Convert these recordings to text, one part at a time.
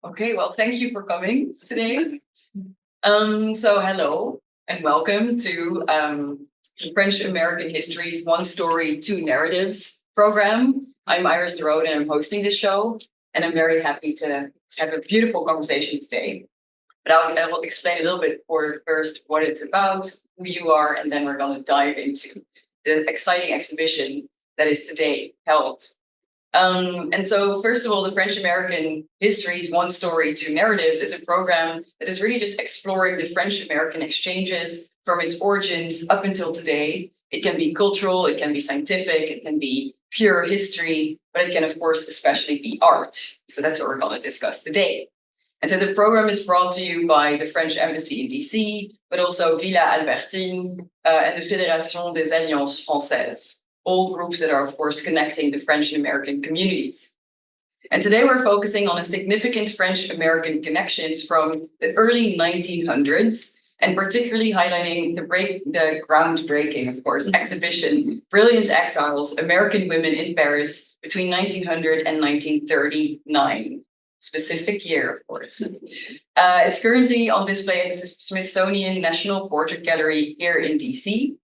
Okay, well, thank you for coming today. So hello and welcome to the French American Histories One Story, Two Narratives program. I'm Iris de Rode and I'm hosting this show, and I'm very happy to have a beautiful conversation today. But I will explain a little bit first what it's about, who you are, and then we're going to dive into the exciting exhibition that is today held. And so, first of all, the French American Histories One Story, Two Narratives is a program that is really just exploring the French American exchanges from its origins up until today. It can be cultural, it can be scientific, it can be pure history, but it can, of course, especially be art. So, that's what we're going to discuss today. And so, the program is brought to you by the French Embassy in DC, but also Villa Albertine and the Fédération des Alliances Françaises. All groups that are, of course, connecting the French and American communities. And today we're focusing on a significant French-American connections from the early 1900s, and particularly highlighting the groundbreaking, of course, exhibition, Brilliant Exiles, American Women in Paris between 1900 and 1939. Specific year, of course. It's currently on display at the Smithsonian National Portrait Gallery here in DC.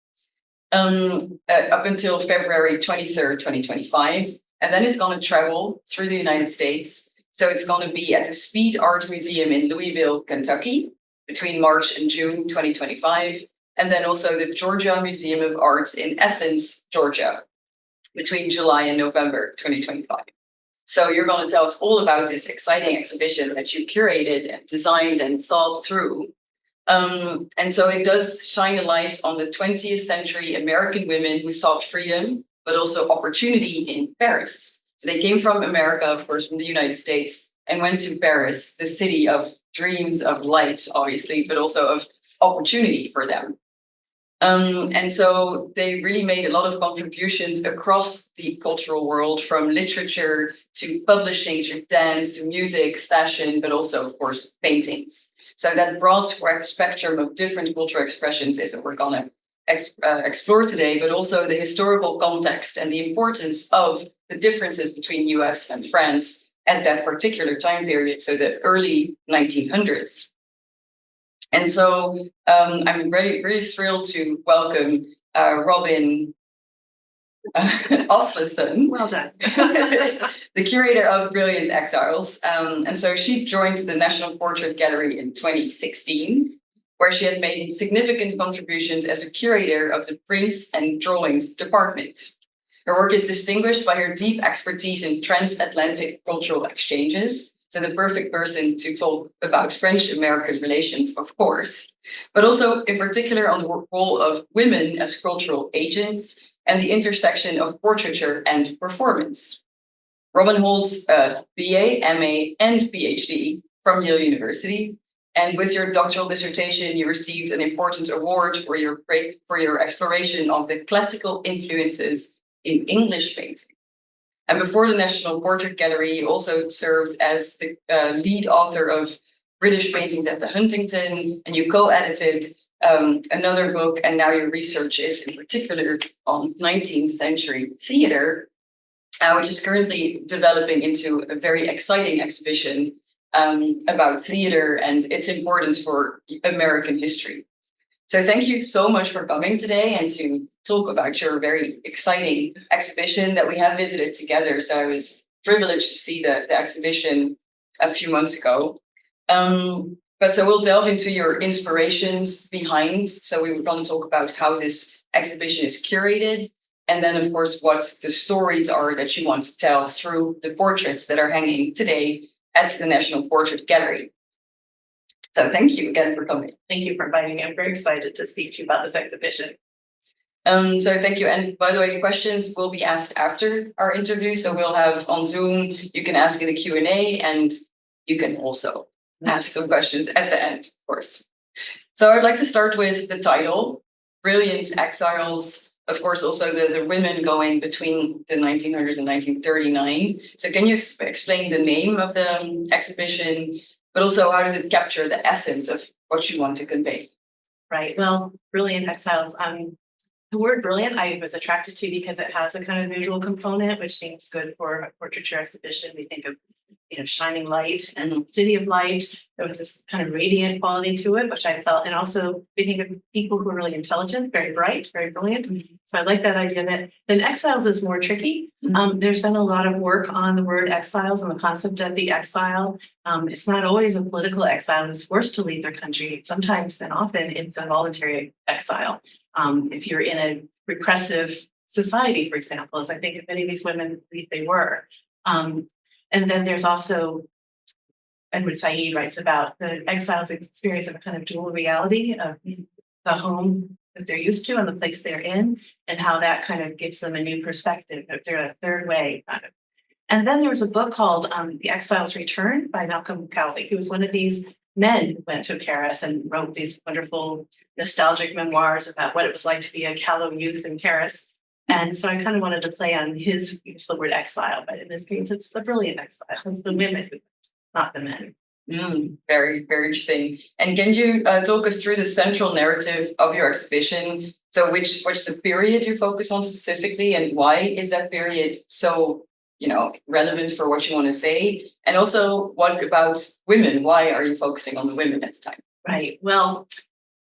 Up until February 23rd, 2025. And then it's going to travel through the United States. So it's going to be at the Speed Art Museum in Louisville, Kentucky, between March and June 2025. And then also the Georgia Museum of Arts in Athens, Georgia, between July and November 2025. So you're going to tell us all about this exciting exhibition that you curated and designed and thought through. And so it does shine a light on the 20th century American women who sought freedom, but also opportunity in Paris. So they came from America, of course, from the United States, and went to Paris, the city of dreams, of light, obviously, but also of opportunity for them. And so they really made a lot of contributions across the cultural world, from literature to publishing, to dance, to music, fashion, but also, of course, paintings. So that broad spectrum of different cultural expressions is what we're going to explore today, but also the historical context and the importance of the differences between US and France at that particular time period, so the early 1900s. And so I'm really thrilled to welcome Robyn Asleson. Well done. The curator of Brilliant Exiles. And so she joined the National Portrait Gallery in 2016, where she had made significant contributions as a curator of the prints and drawings department. Her work is distinguished by her deep expertise in transatlantic cultural exchanges. So the perfect person to talk about French-American relations, of course, but also in particular on the role of women as cultural agents and the intersection of portraiture and performance. Robyn holds a BA, MA, and PhD from Yale University. And with your doctoral dissertation, you received an important award for your exploration of the classical influences in English painting. And before the National Portrait Gallery, you also served as the lead author of British Paintings at the Huntington, and you co-edited another book, and now your research is in particular on 19th century theater, which is currently developing into a very exciting exhibition about theater and its importance for American history. So thank you so much for coming today and to talk about your very exciting exhibition that we have visited together. So I was privileged to see the exhibition a few months ago. But so we'll delve into your inspirations behind. So we were going to talk about how this exhibition is curated, and then, of course, what the stories are that you want to tell through the portraits that are hanging today at the National Portrait Gallery. So thank you again for coming. Thank you for inviting me. I'm very excited to speak to you about this exhibition. So thank you. And by the way, questions will be asked after our interview. So we'll have on Zoom, you can ask in a Q&A, and you can also ask some questions at the end, of course. So I'd like to start with the title, Brilliant Exiles. Of course, also the women going between the 1900s and 1939. So can you explain the name of the exhibition, but also how does it capture the essence of what you want to convey? Right. Well, Brilliant Exiles. The word brilliant I was attracted to because it has a kind of visual component, which seems good for a portraiture exhibition. We think of shining light and city of light. There was this kind of radiant quality to it, which I felt, and also we think of people who are really intelligent, very bright, very brilliant. So I like that idea of it. Then exiles is more tricky. There's been a lot of work on the word exiles and the concept of the exile. It's not always a political exile who's forced to leave their country. Sometimes and often it's a voluntary exile. If you're in a repressive society, for example, as I think many of these women believe they were. And then there's also Edward Said writes about the exiles' experience of a kind of dual reality of the home that they're used to and the place they're in, and how that kind of gives them a new perspective. They're a third way. And then there was a book called The Exile's Return by Malcolm Cowley, who was one of these men who went to Paris and wrote these wonderful nostalgic memoirs about what it was like to be a callow youth in Paris. And so I kind of wanted to play on his use of the word exile, but in this case, it's the brilliant exile. It's the women, not the men. Very, very interesting. And can you talk us through the central narrative of your exhibition? So what's the period you focus on specifically, and why is that period so, relevant for what you want to say? And also, what about women? Why are you focusing on the women at the time? Right. Well,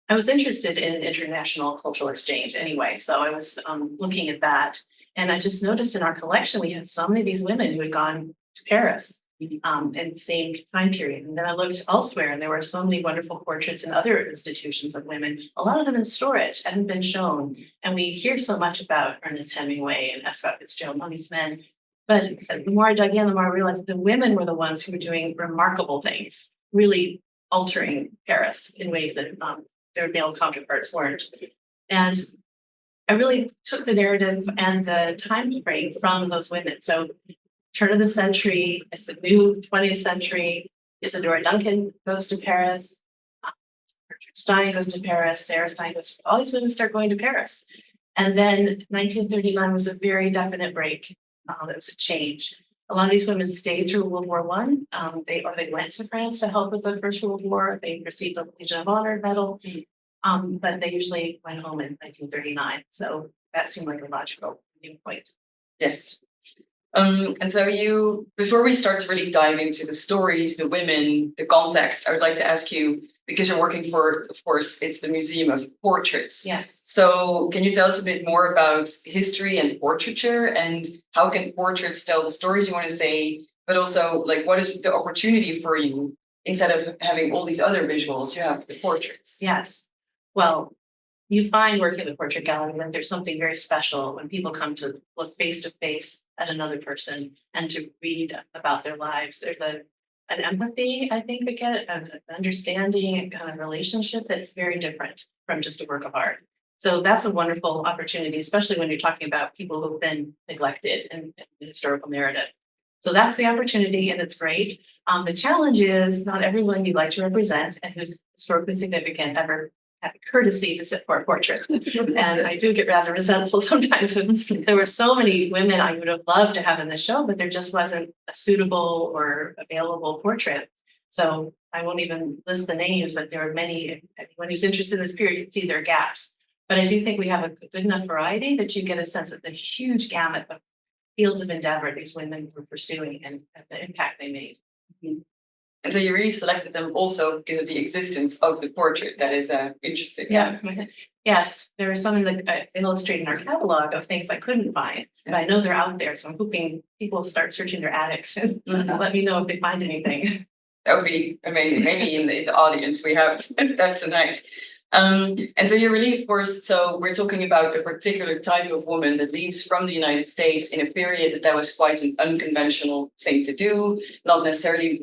I was interested in international cultural exchange anyway, so I was looking at that, and I just noticed in our collection we had so many of these women who had gone to Paris in the same time period. And then I looked elsewhere, and there were so many wonderful portraits in other institutions of women, a lot of them in storage, hadn't been shown. And we hear so much about Ernest Hemingway and F. Scott Fitzgerald, all these men. But the more I dug in, the more I realized the women were the ones who were doing remarkable things, really altering Paris in ways that their male counterparts weren't. And I really took the narrative and the time frame from those women. So turn of the century, it's the new 20th century. Isadora Duncan goes to Paris. Gertrude Stein goes to Paris. Sarah Stein goes to, all these women start going to Paris. And then 1939 was a very definite break. It was a change. A lot of these women stayed through World War One. They went to France to help with the First World War. They received the Legion of Honor medal, but they usually went home in 1939. So that seemed like a logical point. Yes. And so before we start to really dive into the stories, the women, the context, I would like to ask you, because you're working for, of course, it's the Museum of Portraits. Yes. So can you tell us a bit more about history and portraiture, and how can portraits tell the stories you want to say, but also what is the opportunity for you? Instead of having all these other visuals, you have the portraits. Yes. Well, you find working in the portrait gallery that there's something very special when people come to look face to face at another person and to read about their lives. There's an empathy, I think, they get an understanding and kind of relationship that's very different from just a work of art. So that's a wonderful opportunity, especially when you're talking about people who've been neglected in the historical narrative. So that's the opportunity, and it's great. The challenge is not everyone you'd like to represent and who's historically significant ever have the courtesy to sit for a portrait. And I do get rather resentful sometimes. There were so many women I would have loved to have in the show, but there just wasn't a suitable or available portrait. So I won't even list the names, but there are many. Anyone who's interested in this period can see their gaps. But I do think we have a good enough variety that you get a sense of the huge gamut of fields of endeavor these women were pursuing and the impact they made. And so you really selected them also because of the existence of the portrait. That is interesting. Yeah. Yes, there are some in illustrated in our catalog of things I couldn't find, but I know they're out there. So I'm hoping people start searching their attics and let me know if they find anything. That would be amazing. Maybe in the audience we have that tonight. And so you're really, of course, so we're talking about a particular type of woman that leaves from the United States in a period that was quite an unconventional thing to do. Not necessarily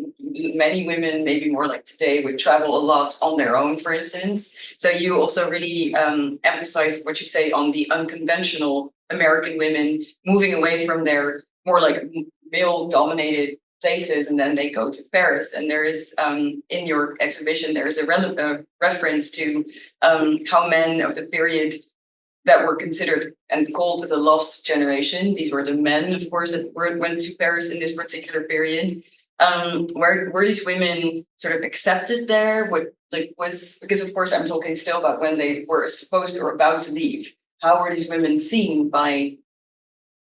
many women, maybe more like today, would travel a lot on their own, for instance. So you also really emphasize what you say on the unconventional American women moving away from their more like male-dominated places, and then they go to Paris. And there is in your exhibition there is a reference to how men of the period that were considered and called the lost generation, these were the men, of course, that went to Paris in this particular period. Were these women sort of accepted there? Because of course I'm talking still about when they were supposed or about to leave. How were these women seen by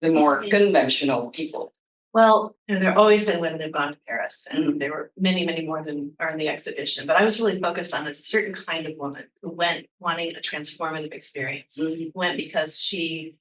the more conventional people? Well, there have always been women who've gone to Paris, and there were many, many more than are in the exhibition. But I was really focused on a certain kind of woman who went wanting a transformative experience, went because she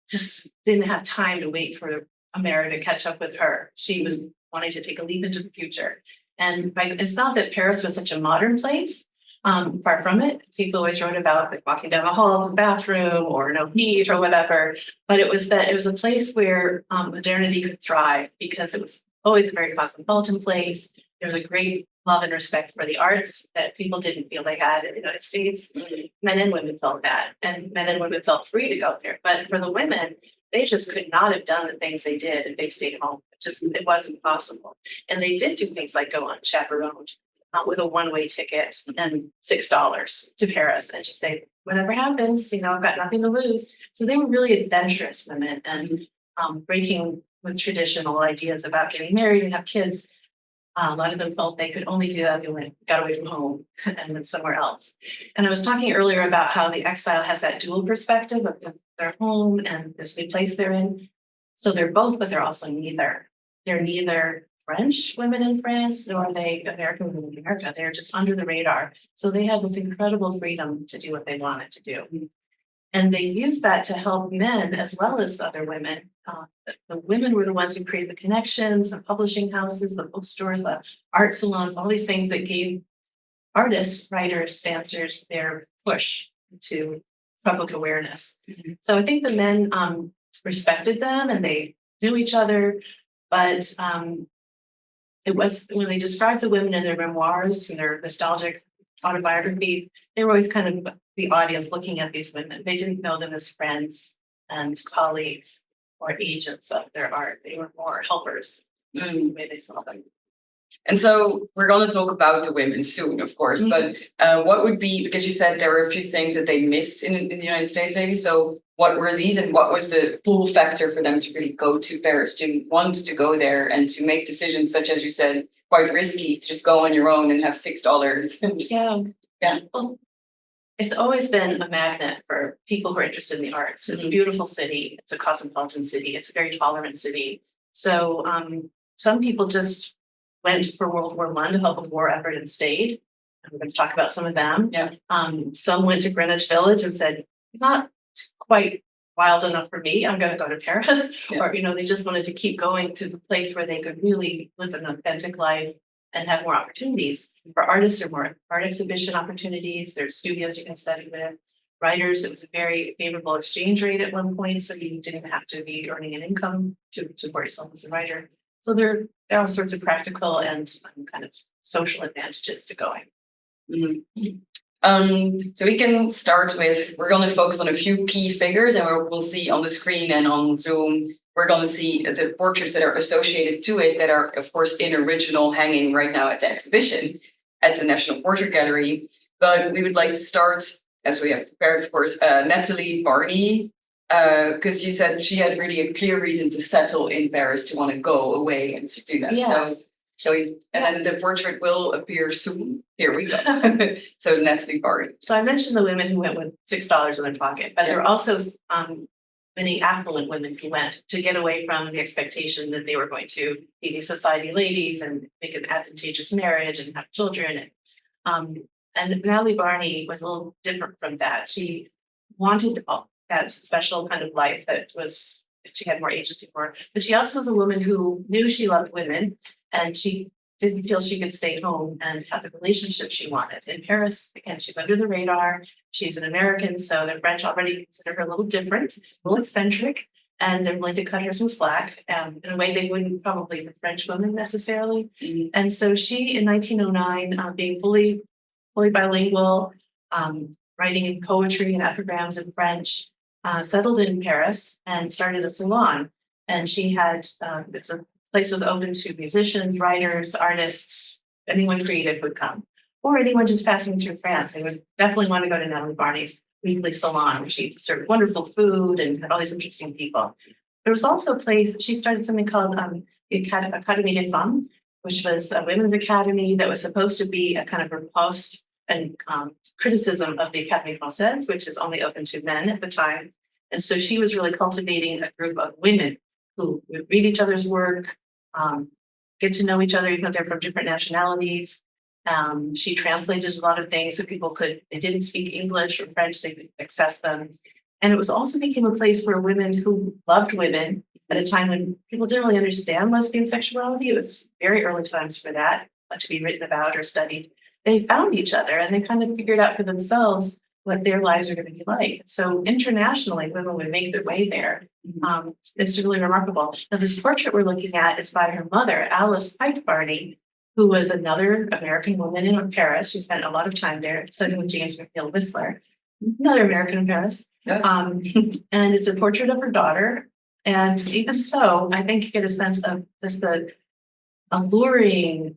just didn't have time to wait for America to catch up with her. She was wanting to take a leap into the future. And it's not that Paris was such a modern place. Far from it. People always wrote about like walking down the hall to the bathroom or no heat or whatever. But it was a place where modernity could thrive because it was always a very cosmopolitan place. There was a great love and respect for the arts that people didn't feel they had in the United States. Men and women felt that, and men and women felt free to go there. But for the women, they just could not have done the things they did if they stayed home. It wasn't possible. And they did do things like go unchaperoned with a one-way ticket and $6 to Paris and just say, whatever happens, I've got nothing to lose. So they were really adventurous women and breaking with traditional ideas about getting married and have kids. A lot of them felt they could only do that if they got away from home and went somewhere else. And I was talking earlier about how the exile has that dual perspective of their home and this new place they're in. So they're both, but they're also neither. They're neither French women in France, nor are they American women in America. They're just under the radar. So they have this incredible freedom to do what they wanted to do. And they used that to help men as well as other women. The women were the ones who created the connections, the publishing houses, the bookstores, the art salons, all these things that gave artists, writers, dancers their push to public awareness. So I think the men respected them and they knew each other, but it was when they described the women in their memoirs and their nostalgic autobiographies, they were always kind of the audience looking at these women. They didn't know them as friends and colleagues or agents of their art. They were more helpers the way they saw them. And so we're going to talk about the women soon, of course, but what would be, because you said there were a few things that they missed in the United States, maybe. So what were these and what was the pull factor for them to really go to Paris, to want to go there and to make decisions such as you said, quite risky, to just go on your own and have $6? Yeah. Well, it's always been a magnet for people who are interested in the arts. It's a beautiful city. It's a cosmopolitan city. It's a very tolerant city. So some people just went for World War I to help with war effort and stayed. I'm going to talk about some of them. Yeah. Some went to Greenwich Village and said, not quite wild enough for me, I'm going to go to Paris. Yeah. Or, they just wanted to keep going to the place where they could really live an authentic life and have more opportunities. For artists, there are more art exhibition opportunities. There's studios you can study with. Writers, it was a very favorable exchange rate at one point, so you didn't have to be earning an income to support yourself as a writer. So there are all sorts of practical and kind of social advantages to going. So we can start with, we're going to focus on a few key figures, and we'll see on the screen and on Zoom, we're going to see the portraits that are associated to it that are, of course, in original hanging right now at the exhibition at the National Portrait Gallery. But we would like to start, as we have prepared, of course, Natalie Barney, because you said she had really a clear reason to settle in Paris, to want to go away and to do that. Yes. Then the portrait will appear soon. Here we go. So Natalie Barney. So I mentioned the women who went with $6 in their pocket, but there are also many affluent women who went to get away from the expectation that they were going to be these society ladies and make an advantageous marriage and have children. And Natalie Barney was a little different from that. She wanted that special kind of life that she had more agency for, but she also was a woman who knew she loved women and she didn't feel she could stay home and have the relationship she wanted. In Paris, again, she's under the radar. She's an American, so the French already consider her a little different, a little eccentric, and they're willing to cut her some slack in a way they wouldn't probably the French women necessarily. And so she, in 1909, being fully bilingual, writing in poetry and epigrams in French, settled in Paris and started a salon. And she had, the place was open to musicians, writers, artists, anyone creative would come, or anyone just passing through France. They would definitely want to go to Natalie Barney's weekly salon, where she served wonderful food and had all these interesting people. There was also a place, she started something called the Académie des Femmes, which was a women's academy that was supposed to be a kind of riposte and criticism of the Académie Françaises, which is only open to men at the time. And so she was really cultivating a group of women who would read each other's work, get to know each other, even though they're from different nationalities. She translated a lot of things so people they didn't speak English or French, they could access them. And it was also became a place where women who loved women at a time when people didn't really understand lesbian sexuality. It was very early times for that to be written about or studied. They found each other and they kind of figured out for themselves what their lives are going to be like. So internationally, women would make their way there. It's really remarkable. Now, this portrait we're looking at is by her mother, Alice Barney, who was another American woman in Paris. She spent a lot of time there studying with James McNeill Whistler, another American in Paris. Yeah. And it's a portrait of her daughter. And even so, I think you get a sense of just the alluring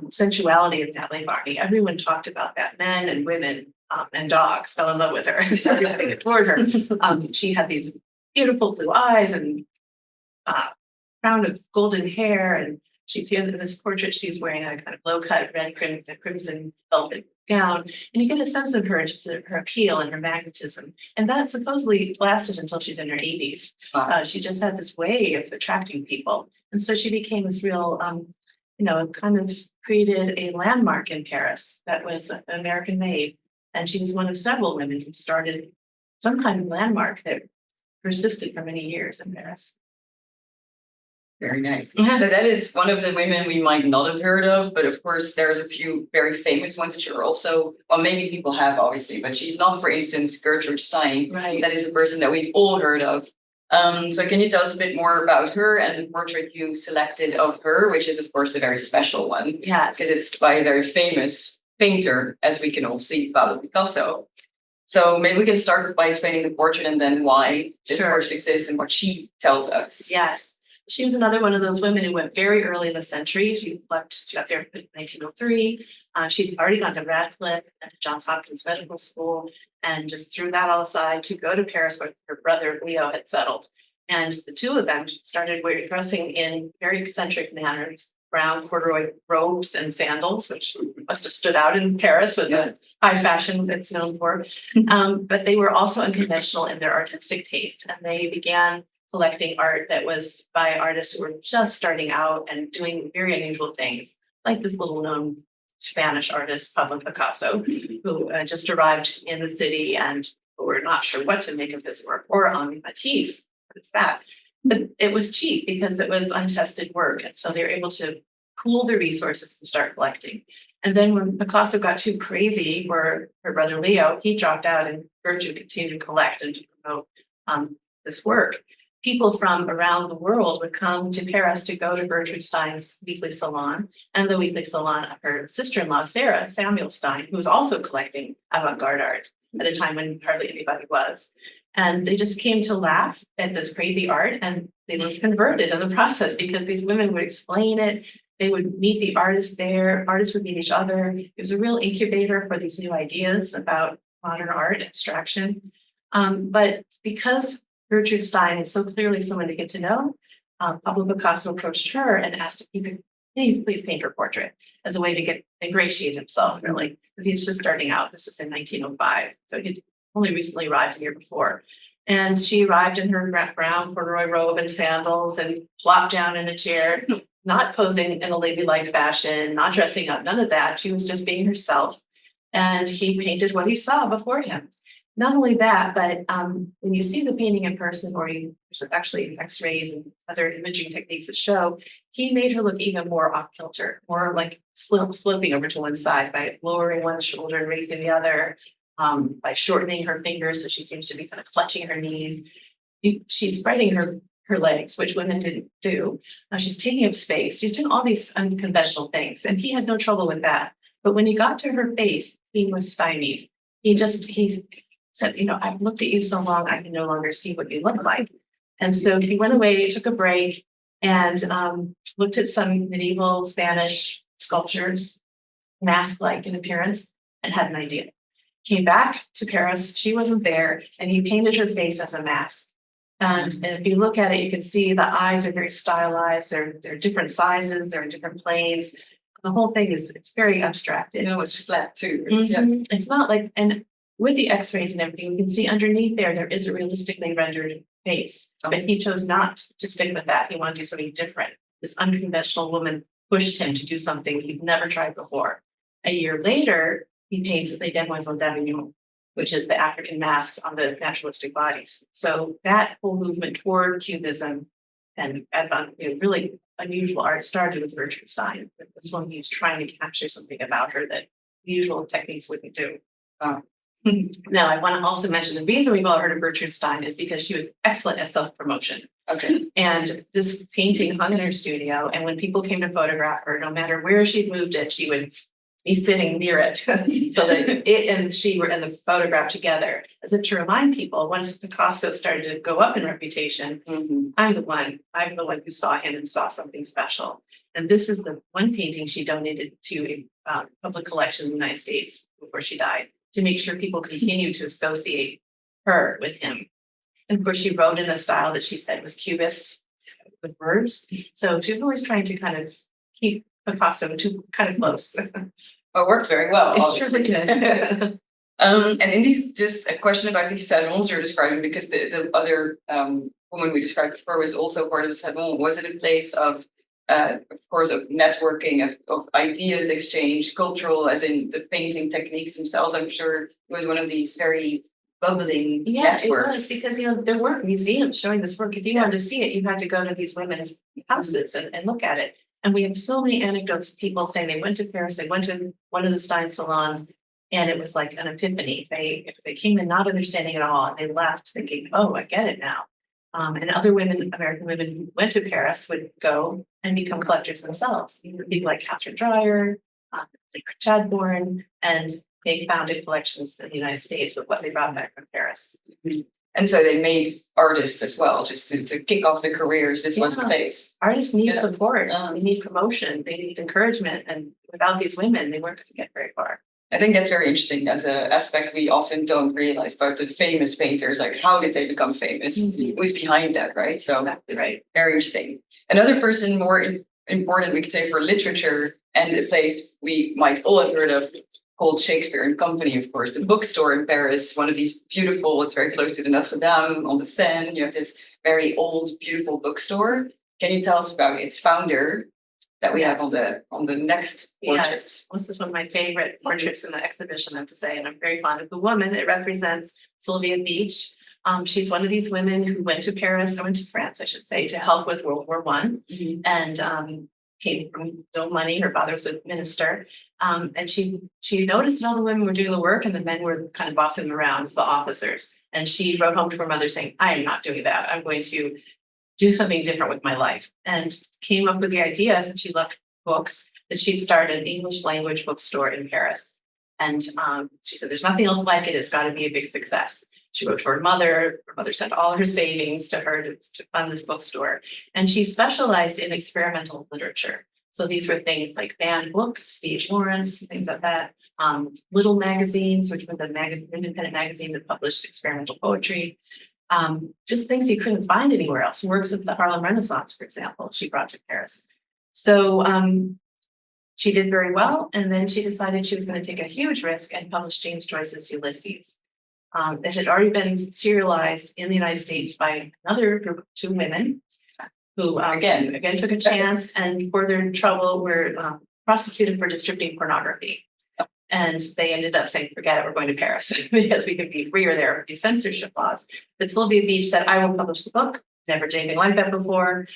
sensuality of Natalie Barney. Everyone talked about that. Men and women and dogs fell in love with her. Everybody adored her. She had these beautiful blue eyes and crown of golden hair. And she's here in this portrait. She's wearing a kind of low-cut red crimson velvet gown. And you get a sense of her, just her appeal and her magnetism. And that supposedly lasted until she's in her 80s. Wow. She just had this way of attracting people. And so she became this real, kind of created a landmark in Paris that was American made. And she was one of several women who started some kind of landmark that persisted for many years in Paris. Very nice. So that is one of the women we might not have heard of, but of course there's a few very famous ones that you're also, well, maybe people have obviously, but she's not, for instance, Gertrude Stein. Right. That is a person that we've all heard of. So can you tell us a bit more about her and the portrait you selected of her, which is of course a very special one. Yes. Because it's by a very famous painter, as we can all see, Pablo Picasso. So maybe we can start by explaining the portrait and then why this portrait exists and what she tells us. Yes. She was another one of those women who went very early in the century. She got there in 1903. She'd already gone to Radcliffe and to Johns Hopkins Medical School and just threw that all aside to go to Paris where her brother Leo had settled. And the two of them started dressing in very eccentric manners, brown corduroy robes and sandals, which must have stood out in Paris with the high fashion it's known for. But they were also unconventional in their artistic taste. And they began collecting art that was by artists who were just starting out and doing very unusual things, like this little known Spanish artist, Pablo Picasso, who just arrived in the city and were not sure what to make of his work, or Matisse, what's that? But it was cheap because it was untested work. And so they were able to pool their resources and start collecting. And then when Picasso got too crazy for her brother Leo, he dropped out and Gertrude continued to collect and to promote this work. People from around the world would come to Paris to go to Gertrude Stein's weekly salon and the weekly salon of her sister-in-law, Sarah Samuel Stein, who was also collecting avant-garde art at a time when hardly anybody was. And they just came to laugh at this crazy art, and they were converted in the process because these women would explain it. They would meet the artists there. Artists would meet each other. It was a real incubator for these new ideas about modern art, abstraction. But because Gertrude Stein is so clearly someone to get to know, Pablo Picasso approached her and asked if he could please paint her portrait as a way to ingratiate himself, really, because he's just starting out. This was in 1905, so he'd only recently arrived a year before. And she arrived in her brown corduroy robe and sandals and plopped down in a chair, not posing in a ladylike fashion, not dressing up, none of that. She was just being herself. And he painted what he saw before him. Not only that, but when you see the painting in person, or there's actually X-rays and other imaging techniques that show, he made her look even more off-kilter, more like sloping over to one side by lowering one shoulder and raising the other, by shortening her fingers so she seems to be kind of clutching her knees. She's spreading her legs, which women didn't do. She's taking up space. She's doing all these unconventional things, and he had no trouble with that. But when he got to her face, he was stymied. He said, I've looked at you so long, I can no longer see what you look like. And so he went away, took a break, and looked at some medieval Spanish sculptures, mask-like in appearance, and had an idea. Came back to Paris, she wasn't there, and he painted her face as a mask. And if you look at it, you can see the eyes are very stylized, they're different sizes, they're in different planes. The whole thing it's very abstracted. It's flat too. Mm-hmm. Yeah. It's not like, and with the x-rays and everything, you can see underneath there is a realistically rendered face. But he chose not to stick with that. He wanted to do something different. This unconventional woman pushed him to do something he'd never tried before. A year later, he paints Les Demoiselles d'Avignon, which is the African masks on the naturalistic bodies. So that whole movement toward Cubism and really unusual art started with Gertrude Stein. This one, he was trying to capture something about her that the usual techniques wouldn't do. Now, I want to also mention the reason we've all heard of Gertrude Stein is because she was excellent at self-promotion. Okay. And this painting hung in her studio, and when people came to photograph her, no matter where she'd moved it, she would be sitting near it so that it and she were in the photograph together, as if to remind people, once Picasso started to go up in reputation, I'm the one who saw him and saw something special. And this is the one painting she donated to a public collection in the United States before she died, to make sure people continue to associate her with him. And of course, she wrote in a style that she said was Cubist with words. So she was always trying to kind of keep Picasso kind of close. It worked very well. It obviously. surely did. And in these, just a question about these salons you're describing, because the other woman we described before was also part of the salon. Was it a place of course, of networking, of ideas exchange, cultural, as in the painting techniques themselves? I'm sure it was one of these very bubbling networks. It was, because there weren't museums showing this work. If you wanted to see it, you had to go to these women's houses and look at it. And we have so many anecdotes of people saying they went to Paris, they went to one of the Stein salons, and it was like an epiphany. They came in not understanding at all, and they left thinking, "Oh, I get it now." And other women, American women who went to Paris, would go and become collectors themselves. People like Catherine Dreyer, like Chadbourne, and they founded collections in the United States with what they brought back from Paris. And so they made artists as well, just to kick off their careers. This was a place. Artists need support. They need promotion. They need encouragement. And without these women, they weren't going to get very far. I think that's very interesting as an aspect we often don't realize about the famous painters. Like, how did they become famous? Who's behind that, right? So, exactly right. Very interesting. Another person more important, we could say, for literature, and a place we might all have heard of, called Shakespeare and Company, of course, the bookstore in Paris, one of these beautiful, it's very close to the Notre Dame on the Seine. You have this very old, beautiful bookstore. Can you tell us about its founder that we have on the next portrait? Yes, this is one of my favorite portraits in the exhibition, I have to say, and I'm very fond of the woman. It represents Sylvia Beach. She's one of these women who went to Paris, or went to France, I should say, to help with World War I, and came from no money. Her father was a minister, and she noticed that all the women were doing the work, and the men were kind of bossing them around, the officers. And she wrote home to her mother saying, "I am not doing that. I'm going to do something different with my life," and came up with the idea, since she loved books, that she'd start an English language bookstore in Paris. And she said, "There's nothing else like it. It's got to be a big success." She wrote to her mother. Her mother sent all her savings to her to fund this bookstore. And she specialized in experimental literature. So these were things like banned books, V.H. Lawrence, things like that. Little magazines, which were the independent magazines that published experimental poetry. Just things you couldn't find anywhere else. Works of the Harlem Renaissance, for example, she brought to Paris. So she did very well, and then she decided she was going to take a huge risk and publish James Joyce's Ulysses. It had already been serialized in the United States by another group of two women who again took a chance, and for their trouble were prosecuted for distributing pornography. And they ended up saying, "Forget it, we're going to Paris," because we could be freer there with these censorship laws. But Sylvia Beach said, "I will publish the book." Never did anything like that before.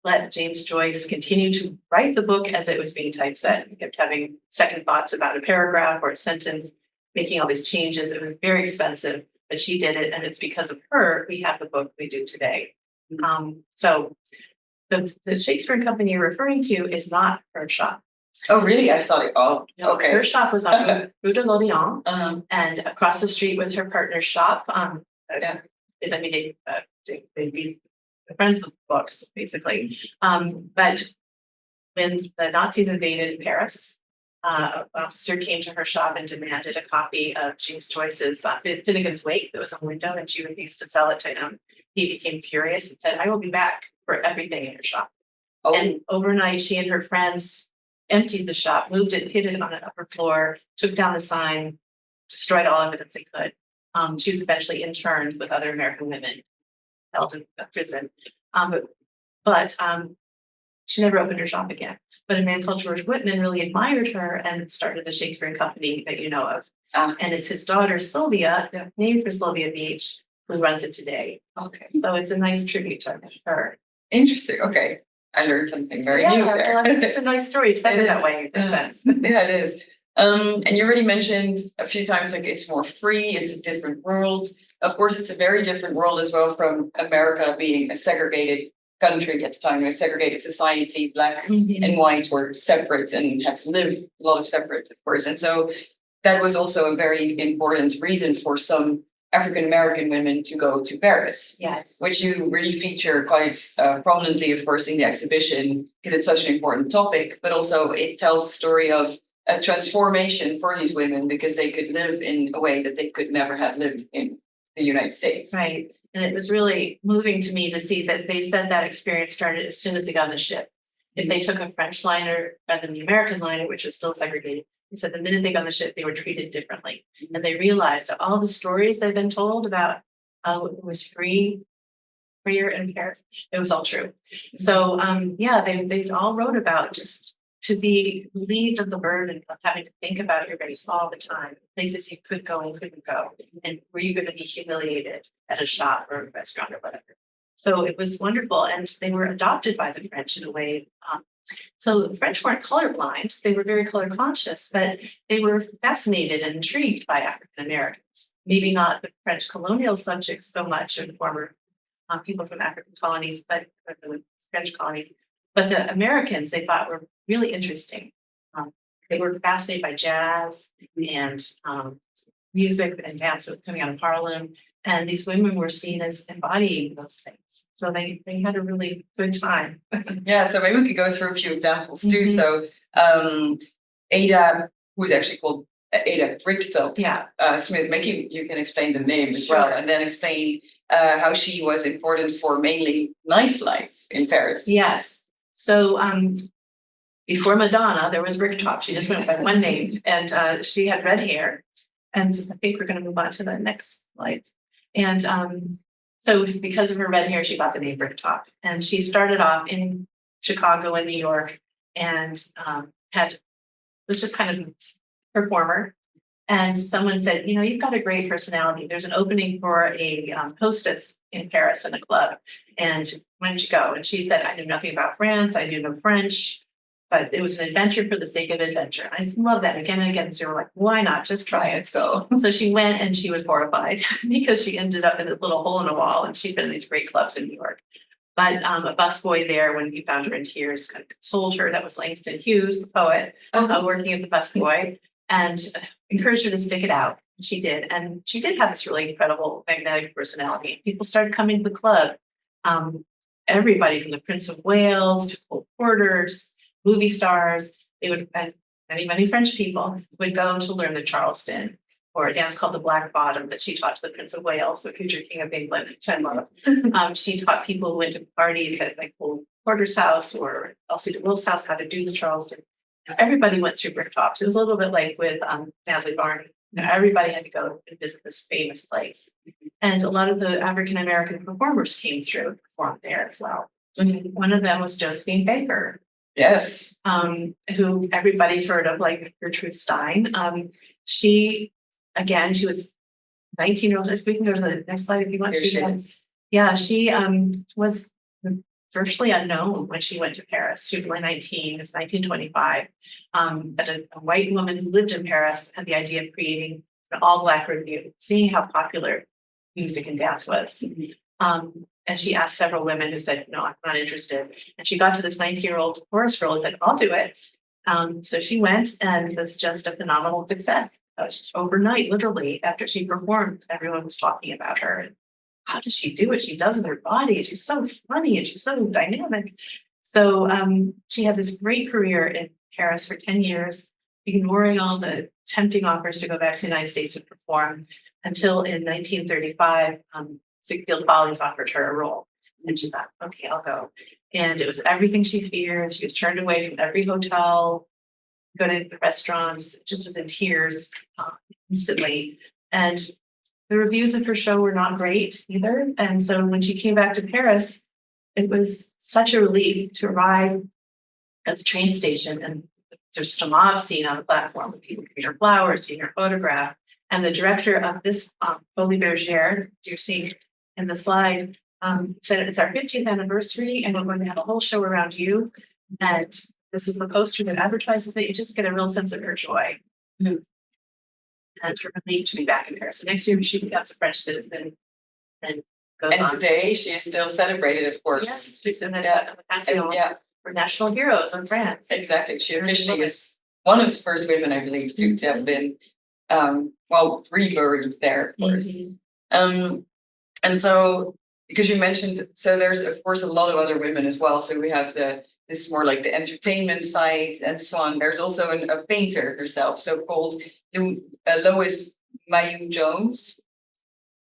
Let James Joyce continue to write the book as it was being typeset. He kept having second thoughts about a paragraph or a sentence, making all these changes. It was very expensive, but she did it. And it's because of her we have the book we do today. So the Shakespeare and Company you're referring to is not her shop. Oh, really? I thought okay. Her shop was on Rue de l'Orient, and across the street was her partner's shop. They'd be friends with books, basically. But when the Nazis invaded Paris, an officer came to her shop and demanded a copy of James Joyce's Finnegan's Wake that was on the window, and she refused to sell it to him. He became furious and said, "I will be back for everything in your shop." Oh. And overnight, she and her friends emptied the shop, moved it, hid it on an upper floor, took down the sign, destroyed all evidence they could. She was eventually interned with other American women held in a prison. But she never opened her shop again. But a man called George Whitman really admired her and started the Shakespeare Company that you know of. And it's his daughter, Sylvia, named for Sylvia Beach, who runs it today. Okay. So it's a nice tribute to her. Interesting. Okay. I learned something very new there. Well, it's a nice story. It's better that way, in a sense. Yeah, it is. And you already mentioned a few times, like, it's more free, it's a different world. Of course, it's a very different world as well from America being a segregated country at the time, a segregated society. Black and white were separate and had to live a lot of separate, of course. And so that was also a very important reason for some African American women to go to Paris. Yes. Which you really feature quite prominently, of course, in the exhibition, because it's such an important topic, but also it tells a story of a transformation for these women because they could live in a way that they could never have lived in the United States. Right. And it was really moving to me to see that they said that experience started as soon as they got on the ship. If they took a French liner rather than the American liner, which was still segregated, they said the minute they got on the ship, they were treated differently. And they realized that all the stories they've been told about how it was freer in Paris, it was all true. So they all wrote about just to be relieved of the burden of having to think about your race all the time, places you could go and couldn't go, and were you going to be humiliated at a shop or a restaurant or whatever. So it was wonderful, and they were adopted by the French in a way. So the French weren't colorblind; they were very color conscious, but they were fascinated and intrigued by African Americans. Maybe not the French colonial subjects so much, or the former people from African colonies, but the French colonies. But the Americans they thought were really interesting. They were fascinated by jazz and music and dance that was coming out of Harlem. And these women were seen as embodying those things. So they had a really good time. Yeah, so maybe we could go through a few examples too. So Ada, who's actually called Ada Bricktop Smith, maybe you can explain the name as well, and then explain how she was important for mainly nightlife in Paris. Yes. So before Madonna, there was Bricktop. She just went by one name, and she had red hair. And I think we're going to move on to the next slide. And so because of her red hair, she got the name Bricktop. And she started off in Chicago and New York and was just kind of a performer. And someone said, you know, you've got a great personality. There's an opening for a hostess in Paris in a club. And why don't you go? And she said, I knew nothing about France. I knew no French. But it was an adventure for the sake of adventure. I just love that again and again. So we're like, why not? Just try it. Let's go. So she went and she was horrified because she ended up in this little hole in the wall and she'd been in these great clubs in New York. But a busboy there, when he found her in tears, kind of consoled her. That was Langston Hughes, the poet, working as a busboy, and encouraged her to stick it out. And she did. And she did have this really incredible magnetic personality. People started coming to the club. Everybody from the Prince of Wales to Cole Porters, movie stars, they would, and many French people would go to learn the Charleston or a dance called the Black Bottom that she taught to the Prince of Wales, the future King of England, which I love. She taught people who went to parties at like Cole Porter's house or Elsie DeWolf's house how to do the Charleston. Everybody went through Bricktops. It was a little bit like with Natalie Barney. You know, everybody had to go and visit this famous place. And a lot of the African American performers came through and performed there as well. One of them was Josephine Baker. Yes. Who everybody's heard of, like Gertrude Stein. She was 19-year-old. We can go to the next slide if you want to. Yeah, she was virtually unknown when she went to Paris. She was only 19. It was 1925. But a white woman who lived in Paris had the idea of creating an all-Black revue, seeing how popular music and dance was. And she asked several women who said, no, I'm not interested. And she got to this 19-year-old chorus girl and said, I'll do it. So she went and it was just a phenomenal success. Overnight, literally, after she performed, everyone was talking about her. And how does she do it? She does with her body. She's so funny and she's so dynamic. So she had this great career in Paris for 10 years, ignoring all the tempting offers to go back to the United States and perform until in 1935, Ziegfeld Follies offered her a role. And she thought, okay, I'll go. And it was everything she feared. She was turned away from every hotel, go to the restaurants, just was in tears instantly. And the reviews of her show were not great either. And so when she came back to Paris, it was such a relief to arrive at the train station, and there's just a mob scene on the platform with people giving her flowers, seeing her photograph. And the director of this Folie Bergère, you're seeing in the slide, said it's our 15th anniversary and we're going to have a whole show around you. And this is the poster that advertises it. You just get a real sense of her joy. Mm-hmm. And her relief to be back in Paris. And next year she becomes a French citizen and goes on. And today she is still celebrated, of course. Yes, she's in the Pantheon for national heroes in France. Exactly. She officially is one of the first women, I believe, to have been reburied there, of course. Mm-hmm. And so, because you mentioned, so there's of course a lot of other women as well. So we have this is more like the entertainment side and so on. There's also a painter herself, so-called Lois Mailloux Jones,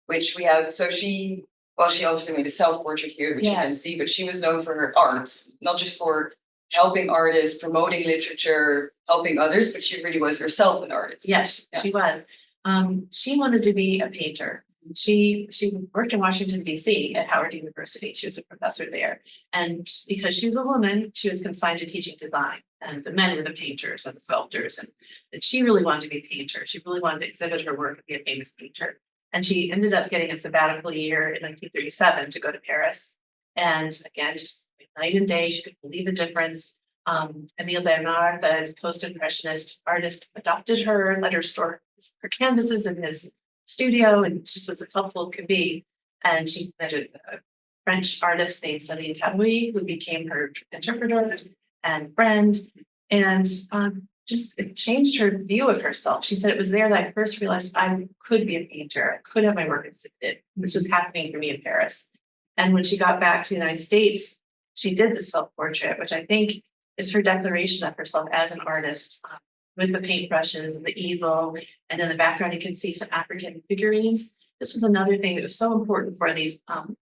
which we have. So she obviously made a self-portrait here, which you can see, but she was known for her art, not just for helping artists, promoting literature, helping others, but she really was herself an artist. Yes, she was. She wanted to be a painter. She worked in Washington, D.C. at Howard University. She was a professor there. And because she was a woman, she was consigned to teaching design. And the men were the painters and the sculptors. And she really wanted to be a painter. She really wanted to exhibit her work and be a famous painter. And she ended up getting a sabbatical year in 1937 to go to Paris. And again, just night and day, she couldn't believe the difference. Emile Bernard, the post-impressionist artist, adopted her, let her store her canvases in his studio, and just was as helpful as could be. And she met a French artist named Céline Tabouy, who became her interpreter and friend. And just it changed her view of herself. She said it was there that I first realized I could be a painter. I could have my work exhibited. This was happening for me in Paris. And when she got back to the United States, she did the self-portrait, which I think is her declaration of herself as an artist, with the paintbrushes and the easel. And in the background, you can see some African figurines. This was another thing that was so important for these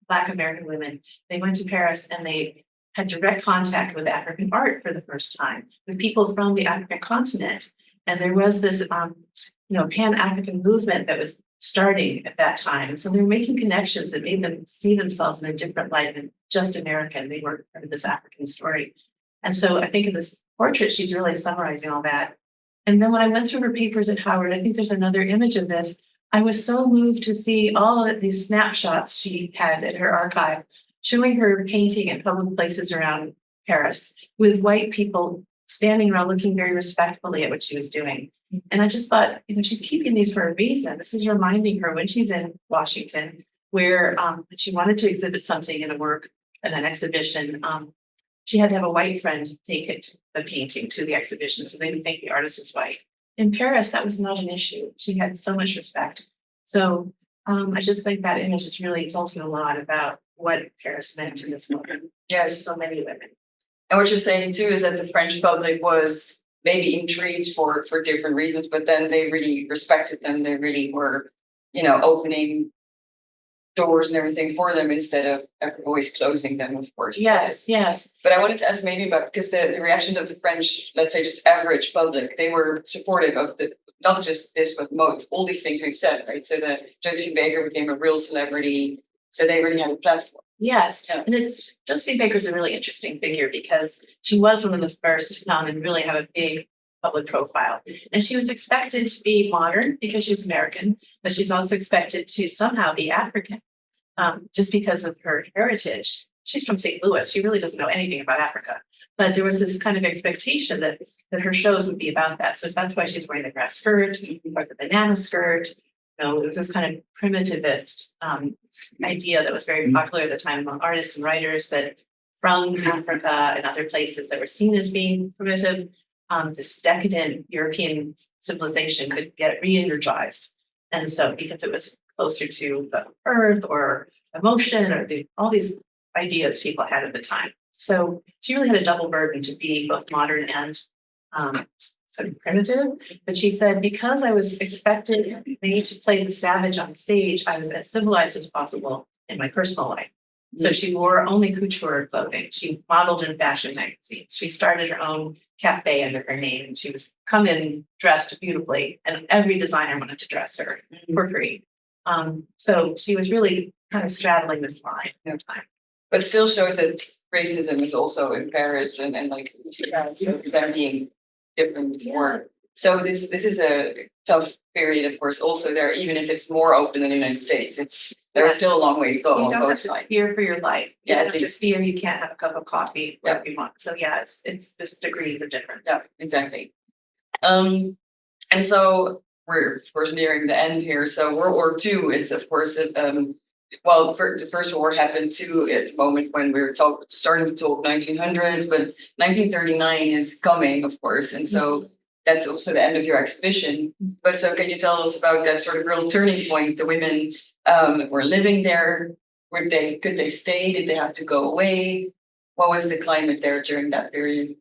Black American women. They went to Paris and they had direct contact with African art for the first time, with people from the African continent. And there was this, Pan-African movement that was starting at that time. So they were making connections that made them see themselves in a different light than just American. They were part of this African story. And so I think in this portrait, she's really summarizing all that. And then when I went through her papers at Howard, I think there's another image of this. I was so moved to see all of these snapshots she had in her archive, showing her painting in public places around Paris with white people standing around looking very respectfully at what she was doing. And I just thought, she's keeping these for a reason. This is reminding her when she's in Washington, where she wanted to exhibit something in a work, in an exhibition. She had to have a white friend take the painting to the exhibition, so they would think the artist was white. In Paris, that was not an issue. She had so much respect. So I just think that image is really, it's also a lot about what Paris meant to this woman. Yes, so many women. And what you're saying too is that the French public was maybe intrigued for different reasons, but then they really respected them. They really were, opening doors and everything for them instead of always closing them, of course. Yes. But I wanted to ask maybe about, because the reactions of the French, let's say just average public, they were supportive of not just this, but all these things we've said, right? So that Josephine Baker became a real celebrity. So they really had a platform. Yes. Yeah. And Josephine Baker's a really interesting figure because she was one of the first to come and really have a big public profile. And she was expected to be modern because she was American, but she's also expected to somehow be African, just because of her heritage. She's from St. Louis. She really doesn't know anything about Africa. But there was this kind of expectation that her shows would be about that. So that's why she's wearing the grass skirt or the banana skirt. It was this kind of primitivist idea that was very popular at the time among artists and writers, that from Africa and other places that were seen as being primitive, this decadent European civilization could get re-energized. And so because it was closer to the earth or emotion or all these ideas people had at the time. So she really had a double burden to be both modern and sort of primitive. But she said, because I was expected made to play the savage on stage, I was as civilized as possible in my personal life. So she wore only couture clothing. She modeled in fashion magazines. She started her own cafe under her name. And she was come in dressed beautifully, and every designer wanted to dress her for free. So she was really kind of straddling this line of time. But still shows that racism is also in Paris and like so them being different work. So this is a tough period, of course, also there, even if it's more open in the United States, there's still a long way to go on both sides. Fear for your life. You Yeah, don't have to fear you can't have a cup of coffee wherever you want. So yeah, it's just degrees of difference. Yeah, exactly. And so we're of course nearing the end here. So World War II is of course well, the First War happened too at the moment when we were starting to talk 1900s, but 1939 is coming, of course, and so that's also the end of your exhibition. But so can you tell us about that sort of real turning point? The women were living there. Could they stay? Did they have to go away? What was the climate there during that period?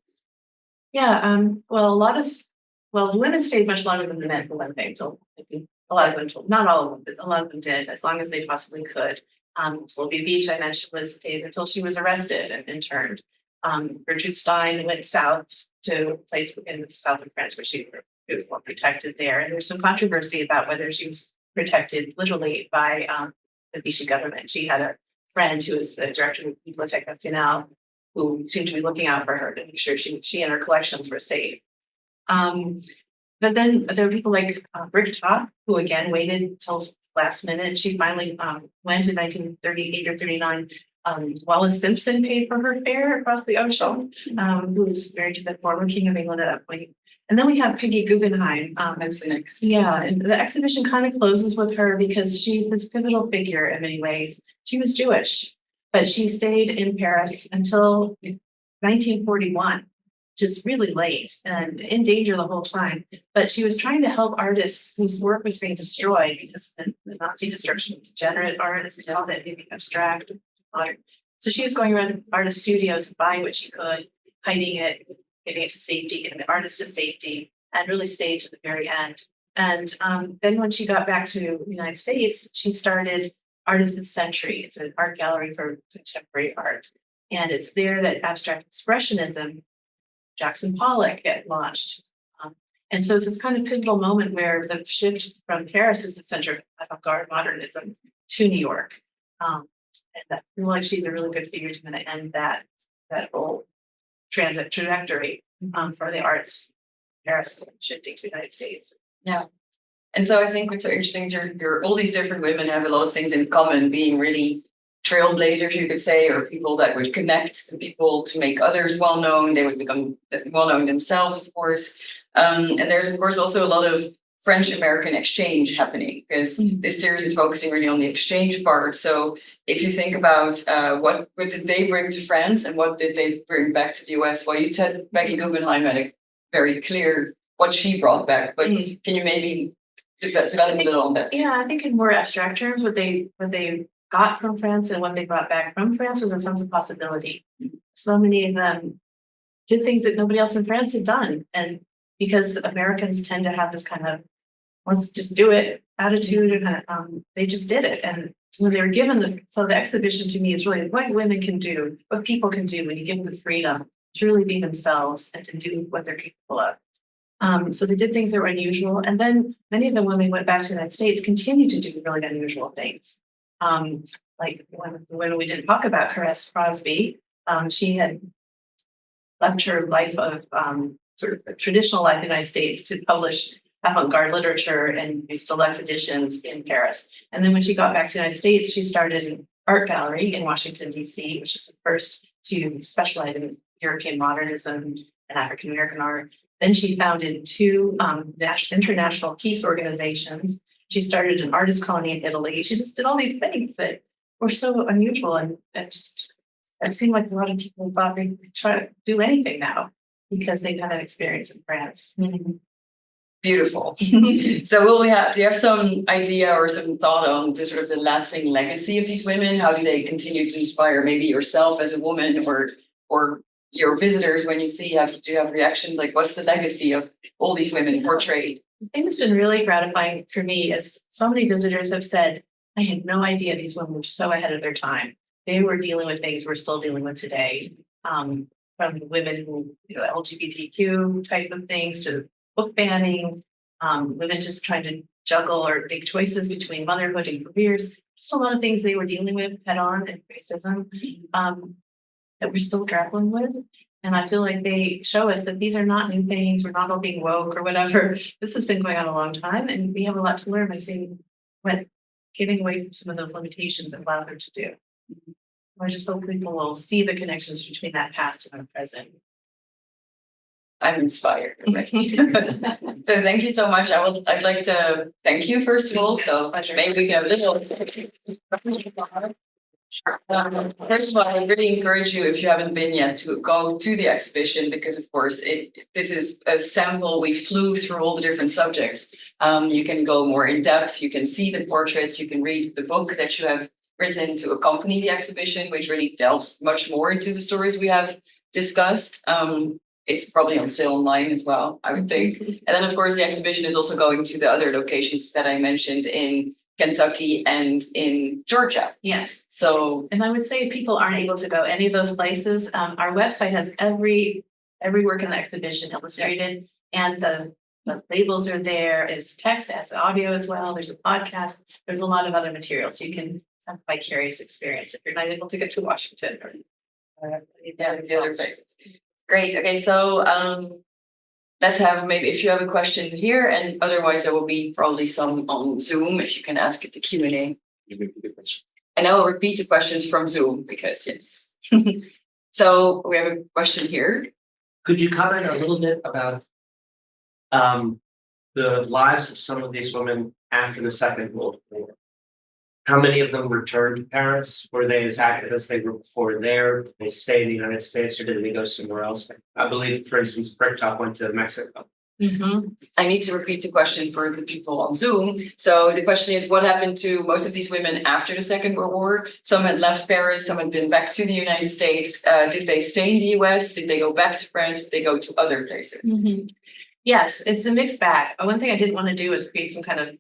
Yeah, well, the women stayed much longer than the men, for one thing. So a lot of them, not all of them, but a lot of them did, as long as they possibly could. Sylvia Beach, I mentioned, stayed until she was arrested and interned. Gertrude Stein went south to a place in the south of France where she was more protected there. And there's some controversy about whether she was protected literally by the Vichy government. She had a friend who was the director of the Bibliothèque Nationale who seemed to be looking out for her to make sure she and her collections were safe. But then there were people like Brigitte, who again waited till last minute. She finally went in 1938 or 39. Wallis Simpson paid for her fare across the ocean, who was married to the former King of England at that point. And then we have Peggy Guggenheim. That's the next. Yeah, and the exhibition kind of closes with her because she's this pivotal figure in many ways. She was Jewish, but she stayed in Paris until 1941. Just really late and in danger the whole time. But she was trying to help artists whose work was being destroyed because the Nazi destruction of degenerate artists, they called it anything abstract, modern. So she was going around artist studios, buying what she could, hiding it, getting it to safety, getting the artist to safety, and really stayed to the very end. And then when she got back to the United States, she started Art of the Century. It's an art gallery for contemporary art. And it's there that abstract expressionism, Jackson Pollock, get launched. And so it's this kind of pivotal moment where the shift from Paris as the center of avant-garde modernism to New York. And I feel like she's a really good figure to kind of end that whole transit trajectory for the arts, Paris shifting to the United States. Yeah. And so I think what's so interesting is all these different women have a lot of things in common, being really trailblazers, you could say, or people that would connect the people to make others well known. They would become well known themselves, of course. And there's, of course, also a lot of French-American exchange happening because this series is focusing really on the exchange part. So if you think about what did they bring to France and what did they bring back to the US? Well, you said Peggy Guggenheim had a very clear what she brought back, but can you maybe develop a little on that? Yeah, I think in more abstract terms, what they got from France and what they brought back from France was a sense of possibility. So many of them did things that nobody else in France had done. And because Americans tend to have this kind of, let's just do it attitude, and kind of, they just did it. And when they were given the exhibition to me is really what women can do, what people can do when you give them the freedom to really be themselves and to do what they're capable of. So they did things that were unusual. And then many of them, when they went back to the United States, continued to do really unusual things. Like one of the women we didn't talk about, Caresse Crosby, she had left her life of sort of a traditional life in the United States to publish avant-garde literature and these deluxe editions in Paris. And then when she got back to the United States, she started an art gallery in Washington, D.C., which is the first to specialize in European modernism and African American art. Then she founded two international peace organizations. She started an artist colony in Italy. She just did all these things that were so unusual, and it seemed like a lot of people thought they could try to do anything now because they'd had that experience in France. Mm-hmm. Beautiful. So do you have some idea or some thought on the sort of the lasting legacy of these women? How do they continue to inspire maybe yourself as a woman or your visitors when you see, do you have reactions? Like, what's the legacy of all these women portrayed? The thing that's been really gratifying for me is so many visitors have said, I had no idea these women were so ahead of their time. They were dealing with things we're still dealing with today. from women who, LGBTQ type of things to book banning, women just trying to juggle or make choices between motherhood and careers. Just a lot of things they were dealing with head on and racism that we're still grappling with. And I feel like they show us that these are not new things. We're not all being woke or whatever. This has been going on a long time, and we have a lot to learn by seeing what giving away some of those limitations allowed them to do. I just hope people will see the connections between that past and our present. I'm inspired. So thank you so much. I'd like to thank you first of all. So maybe we can have a little. First of all, I really encourage you, if you haven't been yet, to go to the exhibition, because of course this is a sample. We flew through all the different subjects. You can go more in depth. You can see the portraits. You can read the book that you have written to accompany the exhibition, which really delves much more into the stories we have discussed. It's probably on sale online as well, I would think. And then, of course, the exhibition is also going to the other locations that I mentioned in Kentucky and in Georgia. Yes. So, and I would say if people aren't able to go any of those places, our website has every work in the exhibition illustrated, and the labels are there. It's text, as audio as well. There's a podcast. There's a lot of other materials. You can have a vicarious experience if you're not able to get to Washington or the other places. Great. Okay, so let's have maybe if you have a question here, and otherwise there will be probably some on Zoom if you can ask at the Q&A. And I will repeat the questions from Zoom because yes. So we have a question here. Could you comment a little bit about the lives of some of these women after the Second World War? How many of them returned to Paris? Were they as active as they were before there? Did they stay in the United States, or did they go somewhere else? I believe, for instance, Bricktop went to Mexico. Mm-hmm. I need to repeat the question for the people on Zoom. So the question is, what happened to most of these women after the Second World War? Some had left Paris, some had been back to the United States. Did they stay in the US? Did they go back to France? Did they go to other places? Mm-hmm. Yes, it's a mixed bag. One thing I didn't want to do is create some kind of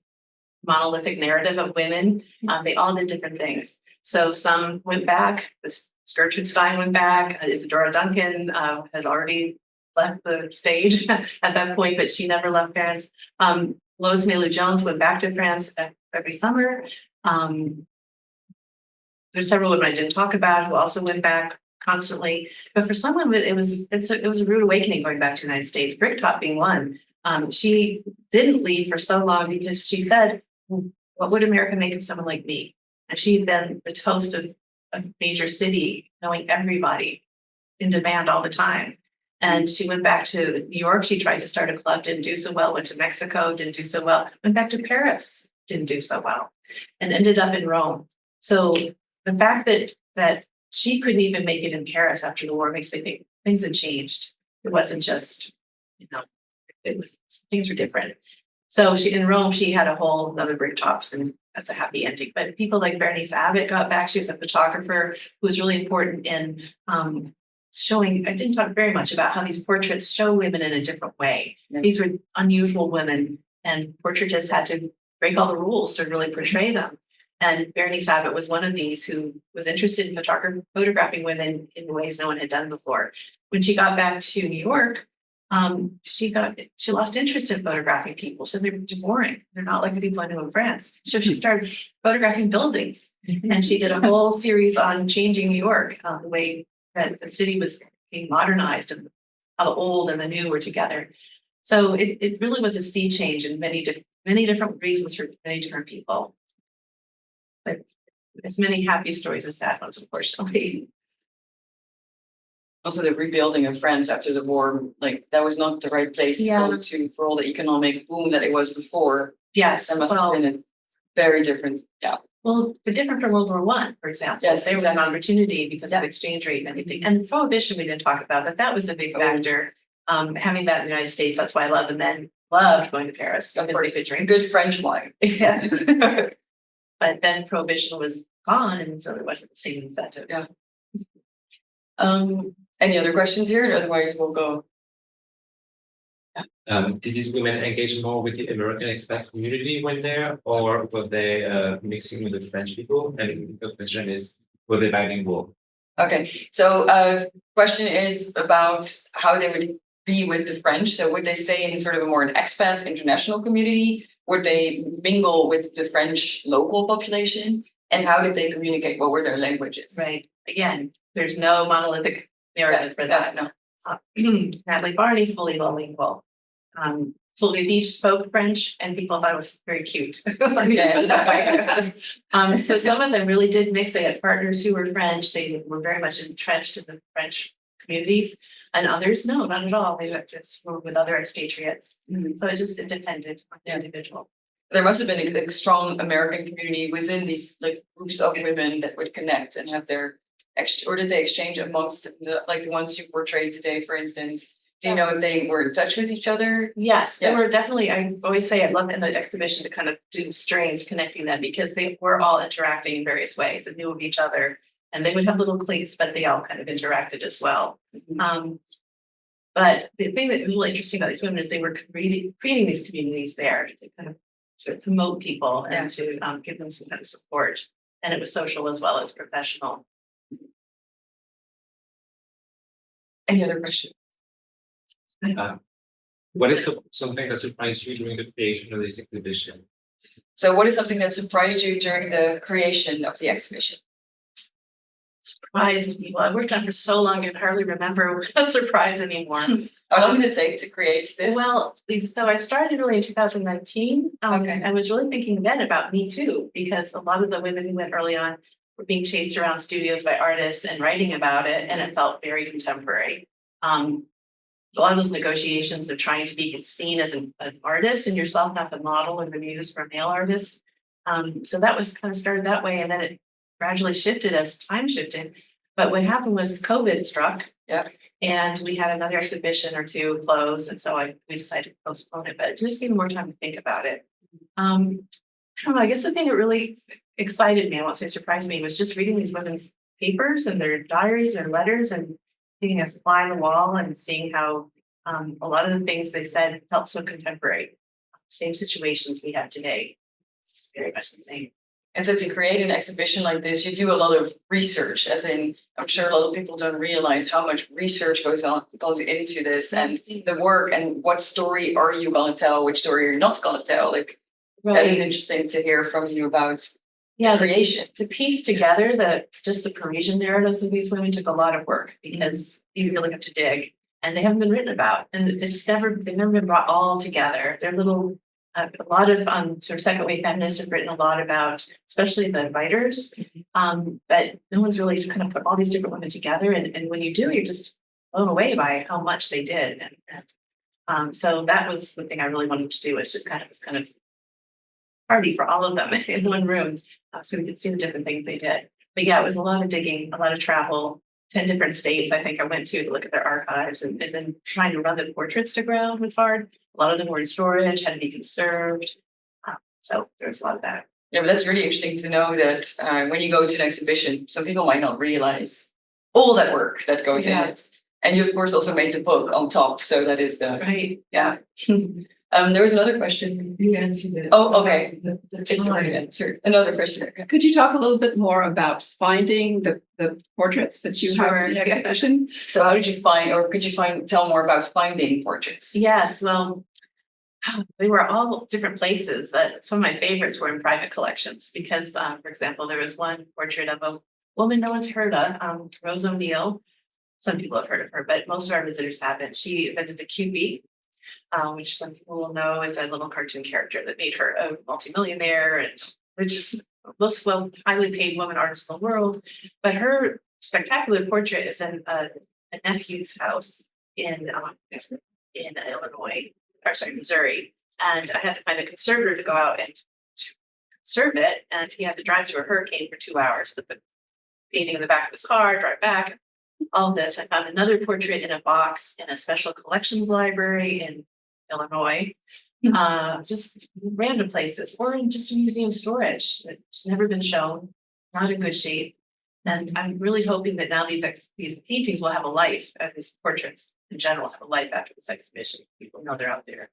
monolithic narrative of women. They all did different things. So some went back. Gertrude Stein went back. Isadora Duncan had already left the stage at that point, but she never left France. Lois Mailou Jones went back to France every summer. There's several women I didn't talk about who also went back constantly. But for some women, it was a rude awakening going back to the United States. Bricktop being one. She didn't leave for so long because she said, what would America make of someone like me? And she had been the toast of a major city, knowing everybody, in demand all the time. And she went back to New York. She tried to start a club, didn't do so well. Went to Mexico, didn't do so well. Went back to Paris, didn't do so well. And ended up in Rome. So the fact that she couldn't even make it in Paris after the war makes me think things had changed. It wasn't just, things were different. So in Rome, she had a whole another Bricktops, and that's a happy ending. But people like Bernice Abbott got back. She was a photographer who was really important in showing. I didn't talk very much about how these portraits show women in a different way. Yeah. These were unusual women, and portraitists had to break all the rules to really portray them. And Bernice Abbott was one of these who was interested in photographing women in ways no one had done before. When she got back to New York, she lost interest in photographing people. So they're boring. They're not like the people I know in France. So she started photographing buildings, and she did a whole series on changing New York, the way that the city was being modernized and how the old and the new were together. So it really was a sea change in many different reasons for many different people. But as many happy stories as sad ones, unfortunately. Also, the rebuilding of France after the war, like that was not the right place to go to for all the economic boom that it was before. Yes, that must have been a very different. Yeah. Well, but different from World War I, for example. Yes, there was an opportunity because of exchange rate and everything. And prohibition, we didn't talk about that was a big factor. Having that in the United States, that's why I love the men loved going to Paris. Of course, they drink good French wine. Yeah. But then prohibition was gone, and so there wasn't the same incentive. Yeah. Any other questions here? Otherwise, we'll go. Did these women engage more with the American expat community when there, or were they mixing with the French people? And the question is, were they bilingual? Okay, so question is about how they would be with the French. So would they stay in sort of a more an expat international community? Would they mingle with the French local population? And how did they communicate? What were their languages? Right. Again, there's no monolithic narrative for that. No. Natalie Barney, fully bilingual. Sylvia Beach spoke French, and people thought it was very cute. Let me just put it that way. So some of them really did mix. They had partners who were French. They were very much entrenched in the French communities, and others, no, not at all. They were with other expatriates. So it depended on the individual. There must have been a strong American community within these like groups of women that would connect and have their or did they exchange amongst the ones you portrayed today, for instance? Do you know if they were in touch with each other? Yes, they were definitely. I always say I'd love in the exhibition to kind of do strings connecting them, because they were all interacting in various ways and knew of each other, and they would have little cliques, but they all kind of interacted as well. But the thing that was really interesting about these women is they were creating these communities there to kind of to promote people and to give them some kind of support, and it was social as well as professional. Any other questions? What is something that surprised you during the creation of this exhibition? So what is something that surprised you during the creation of the exhibition? Surprised people. I worked on it for so long, I can hardly remember what surprise anymore. How long did it take to create this? Well, so I started really in 2019. I was really thinking then about Me Too, because a lot of the women who went early on were being chased around studios by artists and writing about it, and it felt very contemporary. A lot of those negotiations of trying to be seen as an artist and yourself not the model or the muse for a male artist. So that was kind of started that way, and then it gradually shifted as time shifted. But what happened was COVID struck, and we had another exhibition or two close, and so we decided to postpone it. But it just gave me more time to think about it. I don't know. I guess the thing that really excited me, I won't say surprised me, was just reading these women's papers and their diaries, their letters, and being a fly on the wall and seeing how a lot of the things they said felt so contemporary. Same situations we have today. It's very much the same. And so to create an exhibition like this, you do a lot of research, as in, I'm sure a lot of people don't realize how much research goes into this and the work and what story are you going to tell, which story you're not going to tell. Like, that is interesting to hear from you about creation. To piece together just the Parisian narratives of these women took a lot of work, because you really have to dig, and they haven't been written about, and they've never been brought all together. They're a lot of sort of second wave feminists have written a lot about, especially the writers, but no one's really kind of put all these different women together, and when you do, you're just blown away by how much they did, and so that was the thing I really wanted to do, was just kind of this kind of party for all of them in one room, so we could see the different things they did. But yeah, it was a lot of digging, a lot of travel, 10 different states I think I went to look at their archives, and then trying to run the portraits to ground was hard. A lot of them were in storage, had to be conserved. So there was a lot of that. Yeah, but that's really interesting to know that when you go to an exhibition, some people might not realize all that work that goes in it. And you, of course, also made the book on top. So that is the... Right. Yeah. There was another question. You answered it. Oh, okay. It's already answered. Another question. Could you talk a little bit more about finding the portraits that you have in the exhibition? So how did you find, or could you tell more about finding portraits? Yes, well, they were all different places, but some of my favorites were in private collections, because, for example, there was one portrait of a woman no one's heard of, Rose O'Neill. Some people have heard of her, but most of our visitors haven't. She invented the QB, which some people will know is a little cartoon character that made her a multimillionaire, and which is most highly paid woman artist in the world. But her spectacular portrait is in a nephew's house in Illinois, or sorry, Missouri. And I had to find a conservator to go out and to conserve it, and he had to drive through a hurricane for 2 hours, put the painting in the back of his car, drive back. All this. I found another portrait in a box in a special collections library in Illinois, just random places, or in just museum storage. It's never been shown, not in good shape. And I'm really hoping that now these paintings will have a life, these portraits in general have a life after this exhibition. People know they're out there.